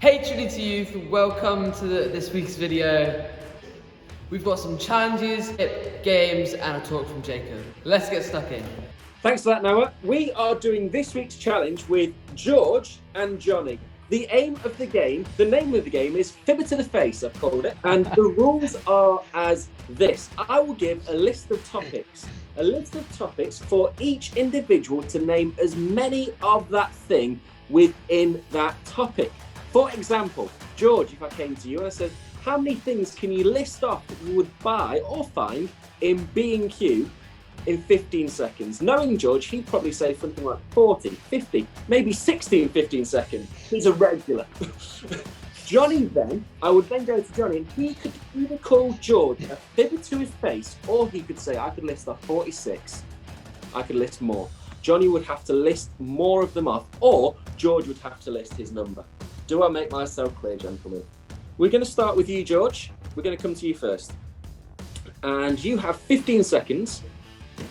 Hey Trinity Youth, welcome to this week's video. We've got some challenges, games, and a talk from Jacob. Let's get stuck in. Thanks for that, Noah. We are doing this week's challenge with George and Johnny. The aim of the game, the name of the game is Fibber to the Face, I've called it. And the rules are as this. I will give a list of topics for each individual to name as many of that thing within that topic. For example, George, if I came to you and I said, how many things can you list off that you would buy or find in B&Q in 15 seconds? Knowing George, he'd probably say something like 40, 50, maybe 60 in 15 seconds. He's a regular. Johnny then, I would then go to Johnny and he could either call George a fibber to his face, or he could say, I could list off 46. I could list more. Johnny would have to list more of them off, or George would have to list his number. Do I make myself clear, gentlemen? We're going to start with you, George. We're going to come to you first. And you have 15 seconds.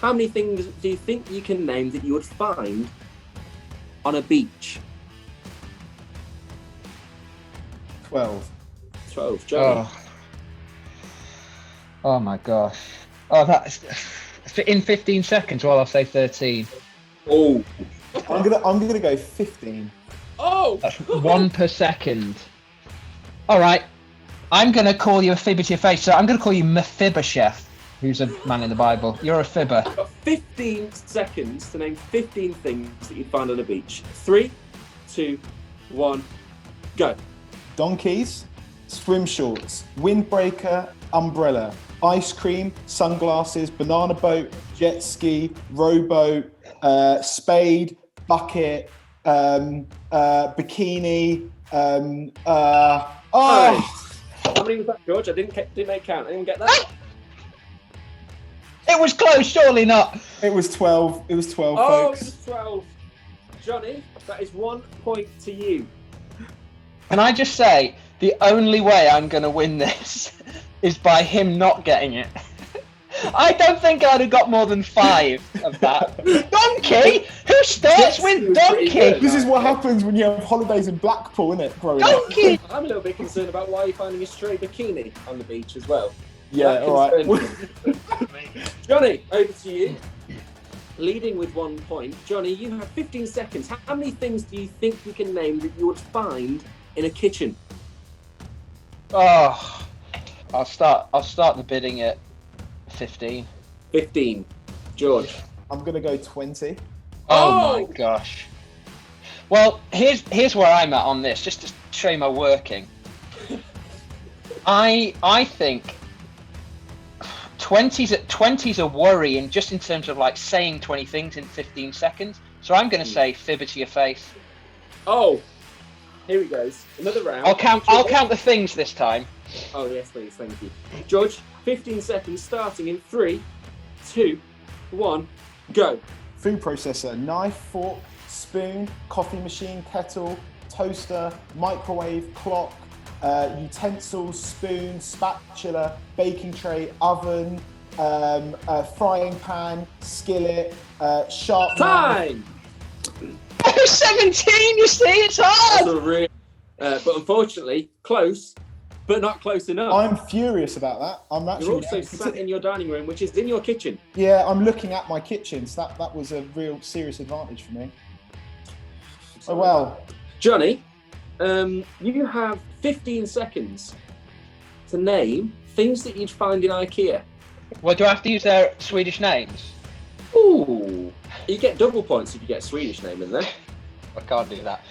How many things do you think you can name that you would find on a beach? 12. 12. Johnny? Oh my gosh. Oh, that's in 15 seconds. Well, I'll say 13. Oh. I'm gonna go 15. Oh! That's 1 per second. All right. I'm going to call you a fibber to your face. So I'm going to call you Mephibosheth, who's a man in the Bible. You're a fibber. You've got 15 seconds to name 15 things that you'd find on a beach. 3, 2, 1, go. Donkeys, swim shorts, windbreaker, umbrella, ice cream, sunglasses, banana boat, jet ski, rowboat, spade, bucket, bikini. How many was that, George? I didn't make count. Anyone get that? It was close, surely not. It was 12. It was 12, Oh, folks. it was 12. Johnny, that is 1 point to you. Can I just say, the only way I'm going to win this is by him not getting it. I don't think I'd have got more than 5 of that. Donkey? Who starts with donkey? This is what happens when you have holidays in Blackpool, isn't it? Growing up. Donkey! I'm a little bit concerned about why you're finding a stray bikini on the beach as well. Yeah, all right. Johnny, over to you. Leading with 1 point. Johnny, you have 15 seconds. How many things do you think you can name that you would find in a kitchen? Oh, I'll start the bidding at 15. 15. George. I'm gonna go 20. Oh my gosh. Well, here's where I'm at on this, just to show you my working. I think 20's a worry just in terms of like saying 20 things in 15 seconds. So I'm going to say fibber to your face. Oh, here he goes. Another round. I'll count the things this time. Oh yes, please, thank you. George, 15 seconds starting in 3, 2, 1, go. Food processor, knife, fork, spoon, coffee machine, kettle, toaster, microwave, clock, utensils, spoon, spatula, baking tray, oven, frying pan, skillet, sharp Time! 17, you see, it's hard! But unfortunately, close, but not close enough. I'm furious about that. You're also sat in your dining room, which is in your kitchen. Yeah, I'm looking at my kitchen, so that was a real serious advantage for me. Oh well. Johnny, you have 15 seconds to name things that you'd find in IKEA. Well, do I have to use their Swedish names? Ooh. You get double points if you get a Swedish name in there. I can't do that.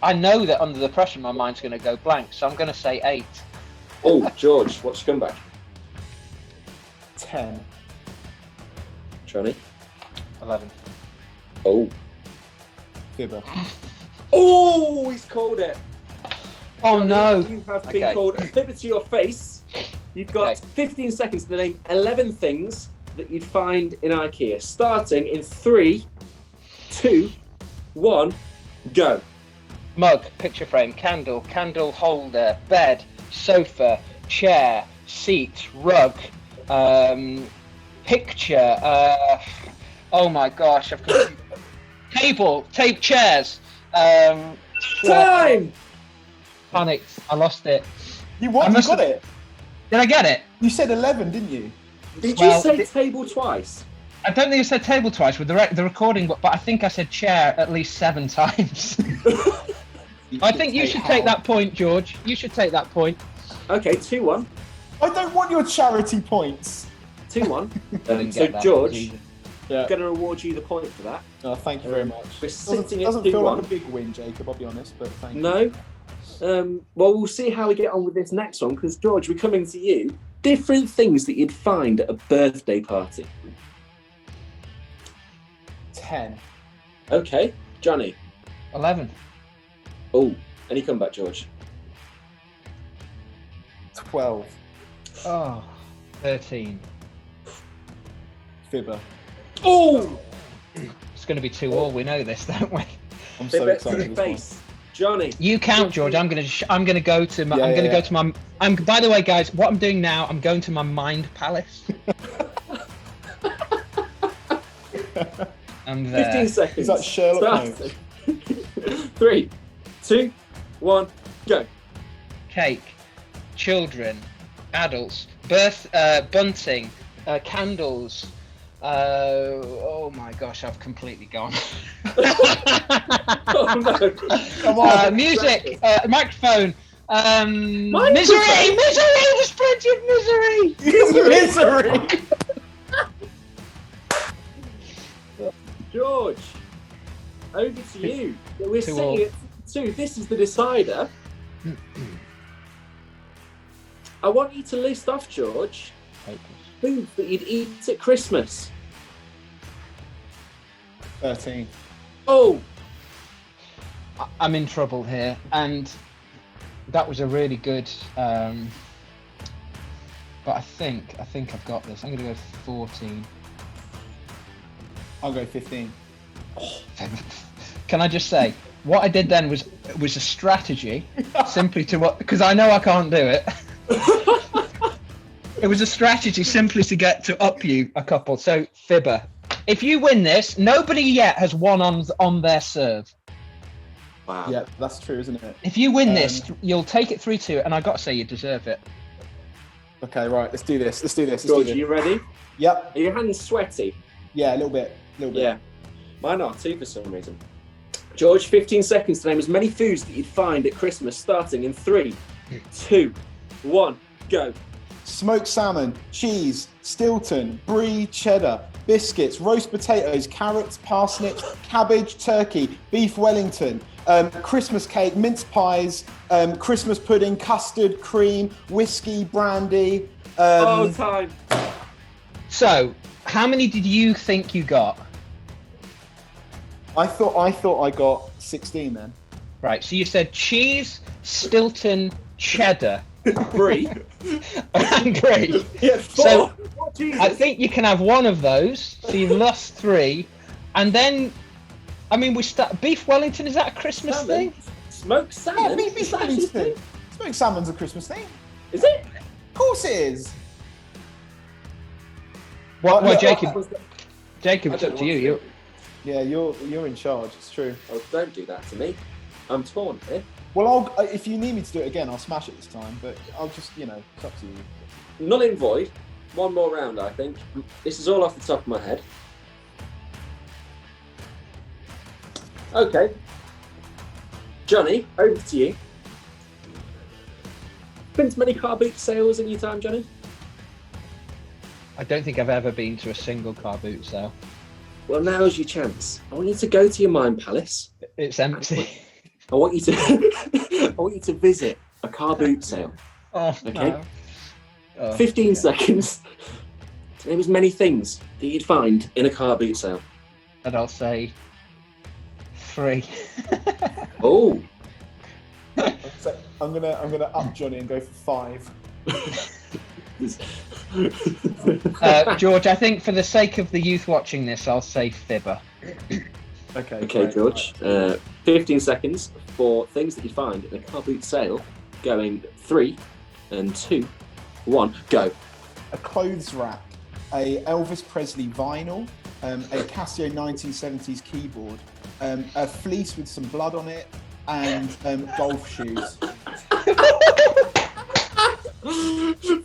I know that under the pressure my mind's going to go blank, so I'm going to say 8. Oh, George, what's your comeback? 10. Johnny? 11. Oh. Fibber. Oh, he's called it. Oh no. You have been called a fibber to your face. You've got 15 seconds to name 11 things that you'd find in IKEA. Starting in 3, 2, 1, go. Mug, picture frame, candle, candle holder, bed, sofa, chair, seat, rug, picture. Oh my gosh, I've got Table, chairs. Time! Panicked. I lost it. You what? I You must got have- it? Did I get it? You said 11, didn't you? Did Well, you say table twice? I don't think I said table twice with the recording, but I think I said chair at least 7 times. I think you should take that point, George. You should take that point. Okay, 2-1. I don't want your charity points. 2-1. Didn't So get that. George, Yeah. going to reward you the point for that. Oh, thank you very much. We're sitting Doesn't at feel 2-1. like a big win, Jacob, I'll be honest, but thank you. No. Well, we'll see how we get on with this next one, because George, we're coming to you. Different things that you'd find at a birthday party. 10. Okay, Johnny. 11. Oh, any comeback, George? 12. Oh, 13. Fibber. Oh! It's going to be 2-all. We know this, don't we? I'm so Fibber to excited the for this one. face. Johnny. You count, George. I'm gonna go to my. Yeah, I'm gonna yeah, go to my. By the way, guys, what I'm doing now, I'm going to my mind palace. I'm there. 15 seconds. Is that Sherlock Start. 3, 2, 1, go. Cake, children, adults, bunting, candles. Oh my gosh, I've completely gone. Oh no. Come on. Music, microphone. Microphone? Misery, there's plenty of misery. Misery! George, over to you. We're 2-all. sitting at 2. This is the decider. I want you to list off, George, foods that you'd eat at Christmas. 13. Oh, I'm in trouble here, and that was a really good. But I think I've got this. I'm going to go 14. I'll go 15. Can I just say what I did then was a strategy, simply to what, because I know I can't do it. It was a strategy simply to get to up you a couple. So Fibber, if you win this, nobody yet has won on their serve. wow. Yeah, that's true, isn't it? If you win this, you'll take it 3-2, and I got to say you deserve it. Okay, right, let's do this. George, are you ready? Yep. Are your hands sweaty? Yeah, a little bit. Yeah. Mine are too for some reason. George, 15 seconds to name as many foods that you'd find at Christmas, starting in 3, 2, 1, go. Smoked salmon, cheese, Stilton, brie, cheddar, biscuits, roast potatoes, carrots, parsnips, cabbage, turkey, beef Wellington, Christmas cake, mince pies, Christmas pudding, custard, cream, whiskey, brandy. Time. So, how many did you think you got? I thought I got 16 then. Right, so you said cheese, Stilton, cheddar, Brie. and brie. Yeah, 4. So, Oh, Jesus. I think you can have one of those, so you've lost 3. And then, I mean, we start beef Wellington. Is that a Christmas Salmon. thing? Smoked salmon? Yeah, beef Is that actually a Wellington. thing? Smoked salmon's a Christmas thing. Is it? Of course it is. Well, look, Jacob, I it's don't up to you. want You. Yeah, you're in charge. It's true. Oh, don't do that to me. I'm torn here. Well, if you need me to do it again, I'll smash it this time. But I'll just, it's up to you. Null and void. One more round, I think. This is all off the top of my head. Okay. Johnny, over to you. Been to many car boot sales in your time, Johnny? I don't think I've ever been to a single car boot sale. Well, now's your chance. I want you to go to your mind palace. It's empty. I want you to I want you to visit a car boot sale. Oh, Okay. no. Oh, 15 yeah. seconds to name as many things that you'd find in a car boot sale. And I'll say 3. Oh, So I'm gonna up Johnny and go for 5. George, I think for the sake of the youth watching this, I'll say Fibber. Okay. okay, great. George. 15 seconds for things that you find in a car boot sale. Going 3 and 2, 1, go. A clothes rack, a Elvis Presley vinyl, a Casio 1970s keyboard, a fleece with some blood on it, and golf shoes.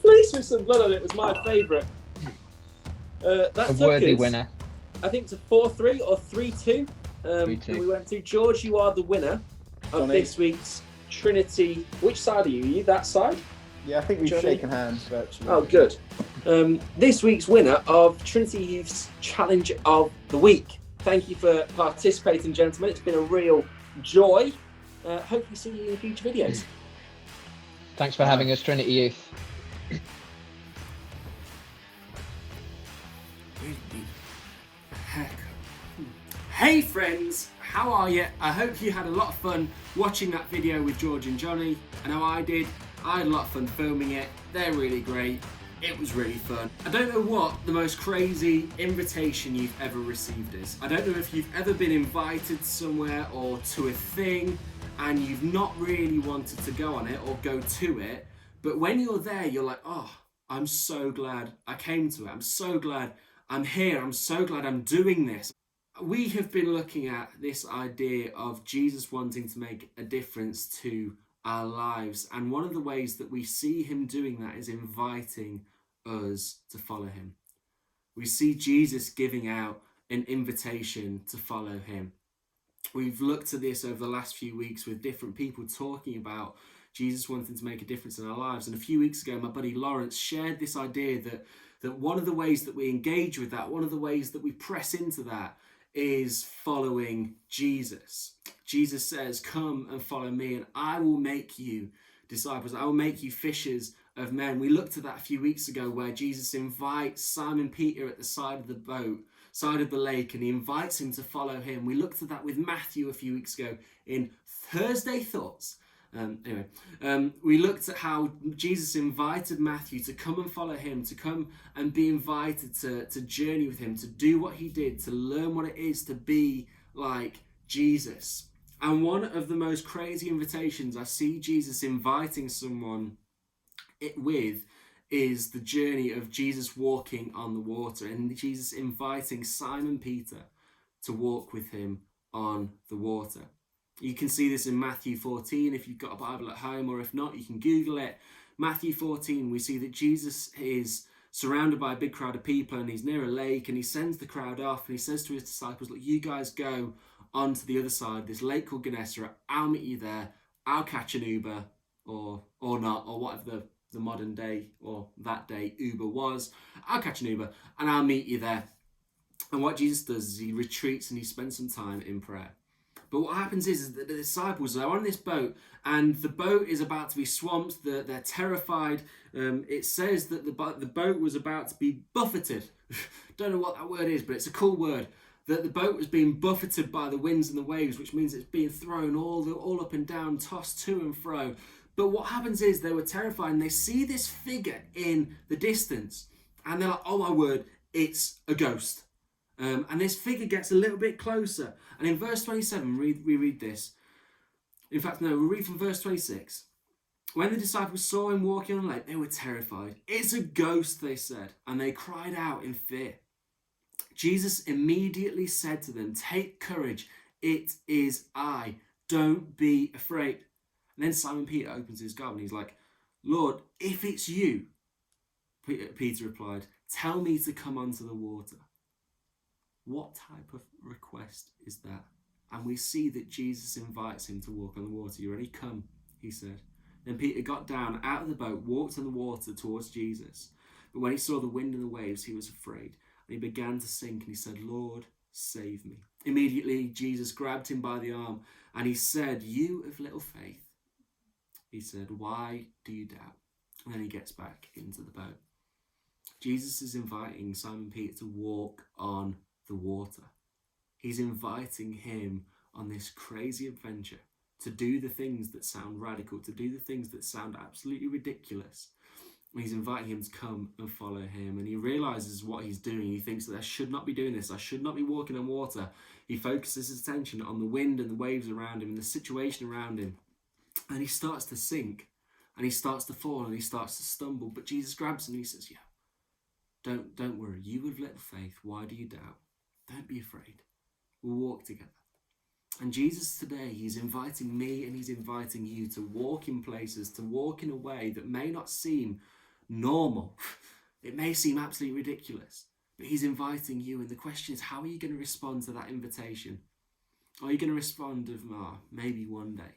Fleece with some blood on it was my favourite. That A took worthy us, winner. I think, to 4-3 or 3-2. 3-2. That we went to. George, you are the winner of Johnny. this week's Trinity. Which side are you? Are you that side? Yeah, I think we've Johnny? shaken hands virtually. Oh, good. This week's winner of Trinity Youth's Challenge of the Week. Thank you for participating, gentlemen. It's been a real joy. Hopefully see you in future videos. Thanks for having us, Trinity Youth. Hey friends, how are you? I hope you had a lot of fun watching that video with George and Johnny. I know I did. I had a lot of fun filming it. They're really great. It was really fun. I don't know what the most crazy invitation you've ever received is. I don't know if you've ever been invited somewhere or to a thing and you've not really wanted to go on it or go to it, but when you're there, you're like, oh, I'm so glad I came to it. I'm so glad I'm here. I'm so glad I'm doing this. We have been looking at this idea of Jesus wanting to make a difference to our lives, and one of the ways that we see him doing that is inviting us to follow him. We see Jesus giving out an invitation to follow him. We've looked at this over the last few weeks with different people talking about Jesus wanting to make a difference in our lives. And a few weeks ago, my buddy Lawrence shared this idea that one of the ways that we engage with that, one of the ways that we press into that, is following Jesus. Jesus says, come and follow me and I will make you disciples. I will make you fishers of men. We looked at that a few weeks ago where Jesus invites Simon Peter at the side of the boat, side of the lake, and he invites him to follow him. We looked at that with Matthew a few weeks ago in Thursday Thoughts. We looked at how Jesus invited Matthew to come and follow him, to come and be invited to journey with him, to do what he did, to learn what it is to be like Jesus. And one of the most crazy invitations I see Jesus inviting someone with is the journey of Jesus walking on the water, and Jesus inviting Simon Peter to walk with him on the water. You can see this in Matthew 14 if you've got a Bible at home, or if not, you can Google it. Matthew 14, we see that Jesus is surrounded by a big crowd of people and he's near a lake, and he sends the crowd off and he says to his disciples, look, you guys go on to the other side, this lake called Gennesaret. I'll meet you there. I'll catch an Uber or not, or whatever the modern day or that day Uber was. I'll catch an Uber and I'll meet you there. And what Jesus does is he retreats and he spends some time in prayer. But what happens is that the disciples are on this boat and the boat is about to be swamped. They're terrified. It says that the boat was about to be buffeted. Don't know what that word is, but it's a cool word. That the boat was being buffeted by the winds and the waves, which means it's being thrown all up and down, tossed to and fro. But what happens is they were terrified and they see this figure in the distance and they're like, oh my word, it's a ghost. And this figure gets a little bit closer. And in verse 27, we read this. In fact, no, we'll read from verse 26. When the disciples saw him walking on the lake, they were terrified. It's a ghost, they said, and they cried out in fear. Jesus immediately said to them, take courage, it is I. Don't be afraid. And then Simon Peter opens his garment and he's like, Lord, if it's you, Peter replied, tell me to come onto the water. What type of request is that? And we see that Jesus invites him to walk on the water. You ready? Come, he said. Then Peter got down out of the boat, walked on the water towards Jesus. But when he saw the wind and the waves, he was afraid. And he began to sink and he said, Lord, save me. Immediately, Jesus grabbed him by the arm and he said, you of little faith. He said, why do you doubt? And then he gets back into the boat. Jesus is inviting Simon Peter to walk on the water. He's inviting him on this crazy adventure to do the things that sound radical, to do the things that sound absolutely ridiculous. And he's inviting him to come and follow him. And he realizes what he's doing. He thinks that I should not be doing this. I should not be walking on water. He focuses his attention on the wind and the waves around him and the situation around him. And he starts to sink and he starts to fall and he starts to stumble. But Jesus grabs him and he says, yeah, Don't worry. You of little faith, why do you doubt? Don't be afraid. We'll walk together. And Jesus today, he's inviting me and he's inviting you to walk in places, to walk in a way that may not seem normal. It may seem absolutely ridiculous, but he's inviting you. And the question is, how are you going to respond to that invitation? Are you going to respond of, maybe one day?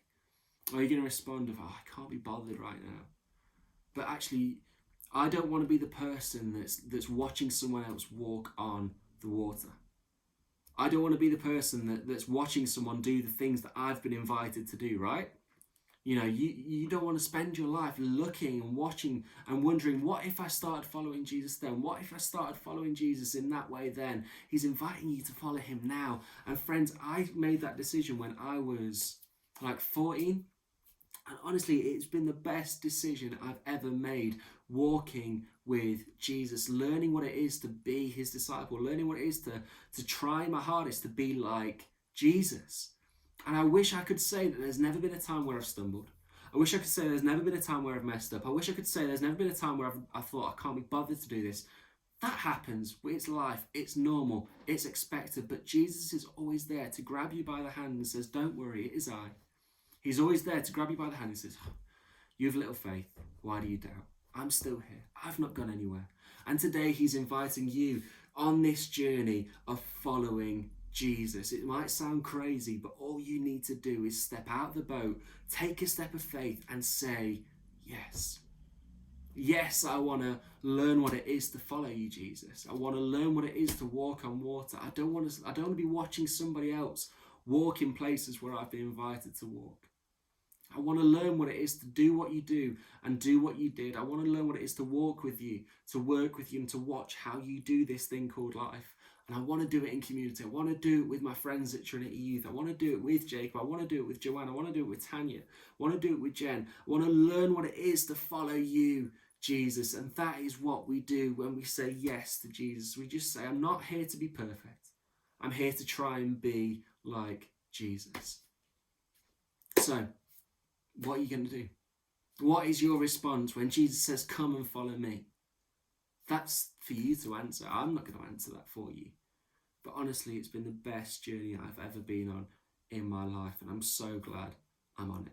Are you going to respond of, I can't be bothered right now? But actually, I don't want to be the person that's watching someone else walk on the water. I don't want to be the person that's watching someone do the things that I've been invited to do, right? You know, you don't want to spend your life looking and watching and wondering, what if I started following Jesus then? What if I started following Jesus in that way then? He's inviting you to follow him now. And friends, I made that decision when I was like 14. And honestly, it's been the best decision I've ever made, walking with Jesus, learning what it is to be his disciple, learning what it is to try my hardest to be like Jesus. And I wish I could say that there's never been a time where I've stumbled. I wish I could say there's never been a time where I've messed up. I wish I could say there's never been a time where I thought I can't be bothered to do this. That happens. It's life. It's normal. It's expected. But Jesus is always there to grab you by the hand and says, don't worry, it is I. He's always there to grab you by the hand and says, you have little faith. Why do you doubt? I'm still here. I've not gone anywhere. And today he's inviting you on this journey of following Jesus. It might sound crazy, but all you need to do is step out of the boat, take a step of faith and say, yes. Yes, I want to learn what it is to follow you, Jesus. I want to learn what it is to walk on water. I don't want to be watching somebody else walk in places where I've been invited to walk. I want to learn what it is to do what you do and do what you did. I want to learn what it is to walk with you, to work with you, and to watch how you do this thing called life. And I want to do it in community. I want to do it with my friends at Trinity Youth. I want to do it with Jacob. I want to do it with Joanne. I want to do it with Tanya. I want to do it with Jen. I want to learn what it is to follow you, Jesus. And that is what we do when we say yes to Jesus. We just say, I'm not here to be perfect. I'm here to try and be like Jesus. So, what are you going to do? What is your response when Jesus says, come and follow me? That's for you to answer. I'm not going to answer that for you. But honestly, it's been the best journey I've ever been on in my life, and I'm so glad I'm on it.